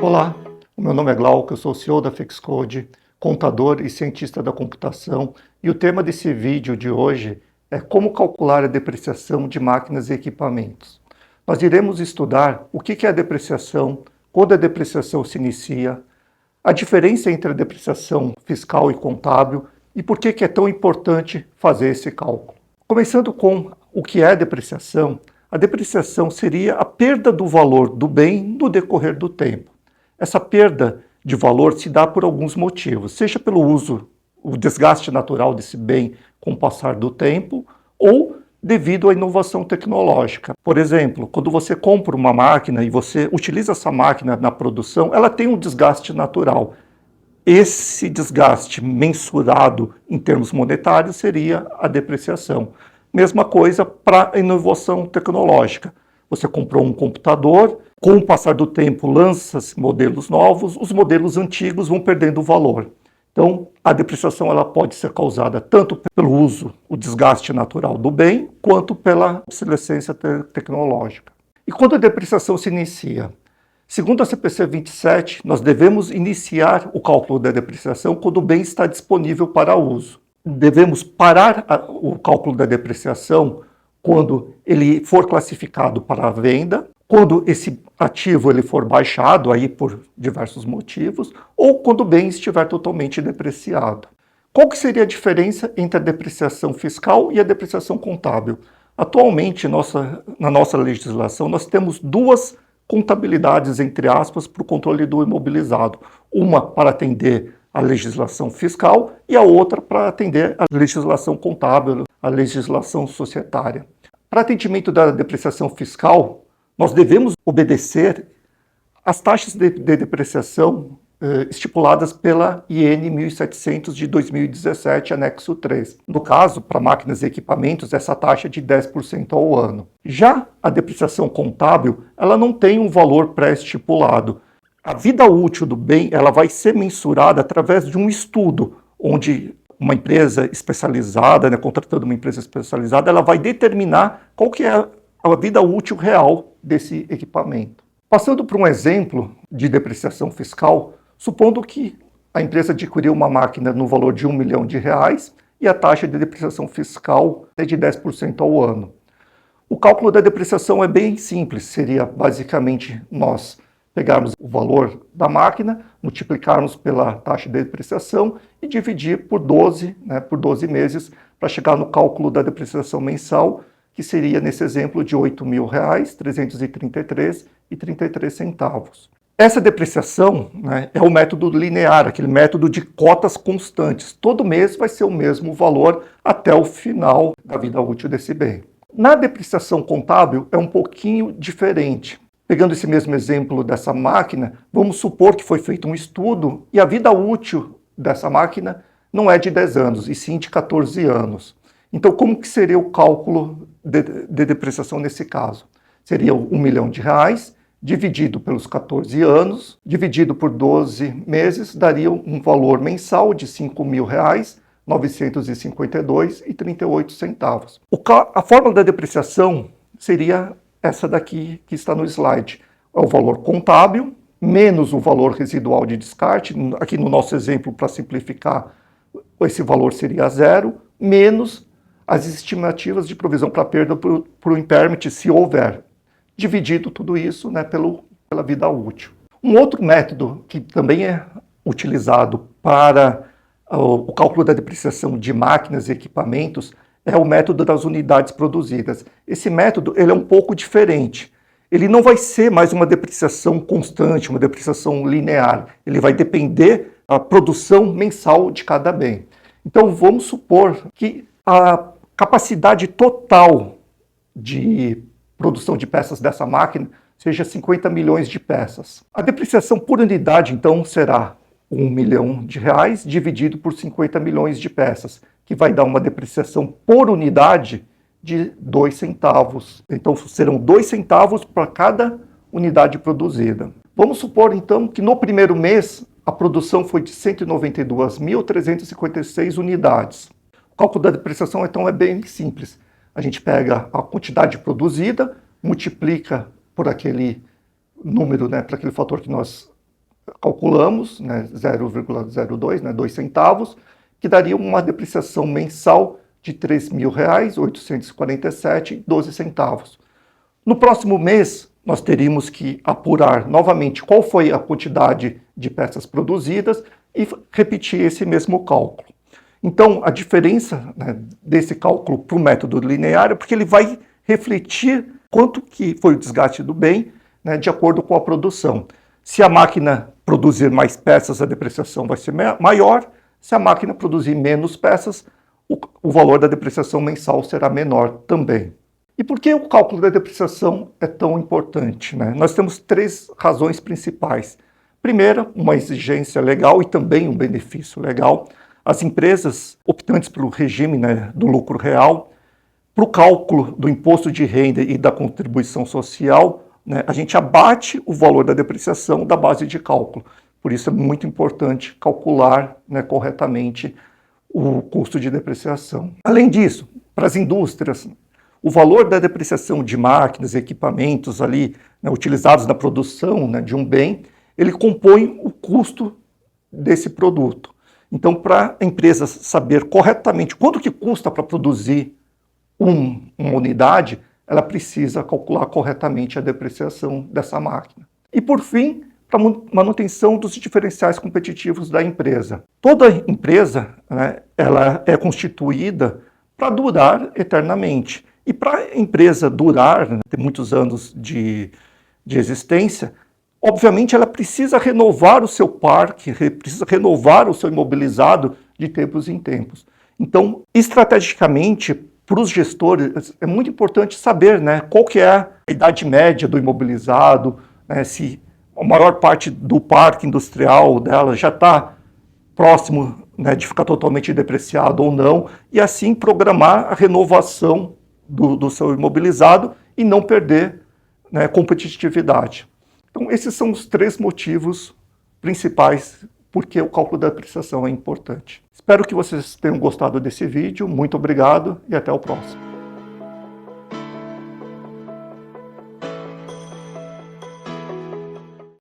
Olá, o meu nome é Glauco, eu sou o CEO da FixCode, contador e cientista da computação, e o tema desse vídeo de hoje é como calcular a depreciação de máquinas e equipamentos. Nós iremos estudar o que é a depreciação, quando a depreciação se inicia, a diferença entre a depreciação fiscal e contábil e por que é tão importante fazer esse cálculo. Começando com o que é a depreciação seria a perda do valor do bem no decorrer do tempo. Essa perda de valor se dá por alguns motivos, seja pelo uso, o desgaste natural desse bem com o passar do tempo, ou devido à inovação tecnológica. Por exemplo, quando você compra uma máquina e você utiliza essa máquina na produção, ela tem um desgaste natural. Esse desgaste mensurado em termos monetários seria a depreciação. Mesma coisa para a inovação tecnológica. Você comprou um computador, com o passar do tempo lança-se modelos novos, os modelos antigos vão perdendo valor. Então, a depreciação ela pode ser causada tanto pelo uso, o desgaste natural do bem, quanto pela obsolescência tecnológica. E quando a depreciação se inicia? Segundo a CPC 27, nós devemos iniciar o cálculo da depreciação quando o bem está disponível para uso. Devemos parar o cálculo da depreciação quando ele for classificado para a venda, quando esse ativo ele for baixado aí por diversos motivos, ou quando o bem estiver totalmente depreciado. Qual que seria a diferença entre a depreciação fiscal e a depreciação contábil? Atualmente, na nossa legislação, nós temos duas contabilidades, entre aspas, para o controle do imobilizado. Uma para atender a legislação fiscal e a outra para atender a legislação contábil, a legislação societária. Para atendimento da depreciação fiscal, nós devemos obedecer às taxas de depreciação estipuladas pela IN 1700 de 2017, anexo 3. No caso, para máquinas e equipamentos, essa taxa é de 10% ao ano. Já a depreciação contábil, ela não tem um valor pré-estipulado. A vida útil do bem ela vai ser mensurada através de um estudo, onde uma empresa especializada, contratando uma empresa especializada, ela vai determinar qual que é a vida útil real desse equipamento. Passando para um exemplo de depreciação fiscal, supondo que a empresa adquiriu uma máquina no valor de R$1 milhão e a taxa de depreciação fiscal é de 10% ao ano. O cálculo da depreciação é bem simples, seria basicamente nós pegarmos o valor da máquina, multiplicarmos pela taxa de depreciação e dividir por 12 meses para chegar no cálculo da depreciação mensal, que seria, nesse exemplo, de R$ 8.333,33. Essa depreciação é o método linear, aquele método de cotas constantes. Todo mês vai ser o mesmo valor até o final da vida útil desse bem. Na depreciação contábil é um pouquinho diferente. Pegando esse mesmo exemplo dessa máquina, vamos supor que foi feito um estudo e a vida útil dessa máquina não é de 10 anos, e sim de 14 anos. Então, como que seria o cálculo de depreciação nesse caso? Seria R$1 milhão, dividido pelos 14 anos, dividido por 12 meses, daria um valor mensal de R$ 5.952,38. A fórmula da depreciação seria essa daqui que está no slide. É o valor contábil, menos o valor residual de descarte. Aqui no nosso exemplo, para simplificar, esse valor seria zero, menos as estimativas de provisão para perda por impairment, se houver. Dividido tudo isso pela vida útil. Um outro método que também é utilizado para o cálculo da depreciação de máquinas e equipamentos é o método das unidades produzidas. Esse método ele é um pouco diferente. Ele não vai ser mais uma depreciação constante, uma depreciação linear. Ele vai depender da produção mensal de cada bem. Então vamos supor que a capacidade total de produção de peças dessa máquina seja 50 milhões de peças. A depreciação por unidade, então, será R$1 milhão dividido por 50 milhões de peças, que vai dar uma depreciação por unidade de 2 centavos. Então, serão 2 centavos para cada unidade produzida. Vamos supor, então, que no primeiro mês a produção foi de 192.356 unidades. O cálculo da depreciação, então, é bem simples. A gente pega a quantidade produzida, multiplica por aquele número, por aquele fator que nós calculamos, né, 0,02, né, 2 centavos, que daria uma depreciação mensal de R$ 3.847,12. No próximo mês, nós teríamos que apurar novamente qual foi a quantidade de peças produzidas e repetir esse mesmo cálculo. Então, a diferença, né, desse cálculo para o método linear é porque ele vai refletir quanto que foi o desgaste do bem, né, de acordo com a produção. Se a máquina produzir mais peças, a depreciação vai ser maior. Se a máquina produzir menos peças, o valor da depreciação mensal será menor também. E por que o cálculo da depreciação é tão importante, né? Nós temos 3 razões principais. Primeira, uma exigência legal e também um benefício legal. As empresas optantes pelo regime, né, do lucro real, para o cálculo do imposto de renda e da contribuição social, né, a gente abate o valor da depreciação da base de cálculo. Por isso é muito importante calcular, né, corretamente o custo de depreciação. Além disso, para as indústrias, o valor da depreciação de máquinas e equipamentos ali, né, utilizados na produção, né, de um bem, ele compõe o custo desse produto. Então, para a empresa saber corretamente quanto que custa para produzir uma unidade, ela precisa calcular corretamente a depreciação dessa máquina. E, por fim, para a manutenção dos diferenciais competitivos da empresa. Toda empresa, né, ela é constituída para durar eternamente. E para a empresa durar, né, ter muitos anos de existência, obviamente ela precisa renovar o seu parque, precisa renovar o seu imobilizado de tempos em tempos. Então, estrategicamente, para os gestores, é muito importante saber, né, qual que é a idade média do imobilizado, né, se a maior parte do parque industrial dela já está próximo, né, de ficar totalmente depreciado ou não, e assim programar a renovação do seu imobilizado e não perder, né, competitividade. Então, esses são os 3 motivos principais porque o cálculo da depreciação é importante. Espero que vocês tenham gostado desse vídeo. Muito obrigado e até o próximo.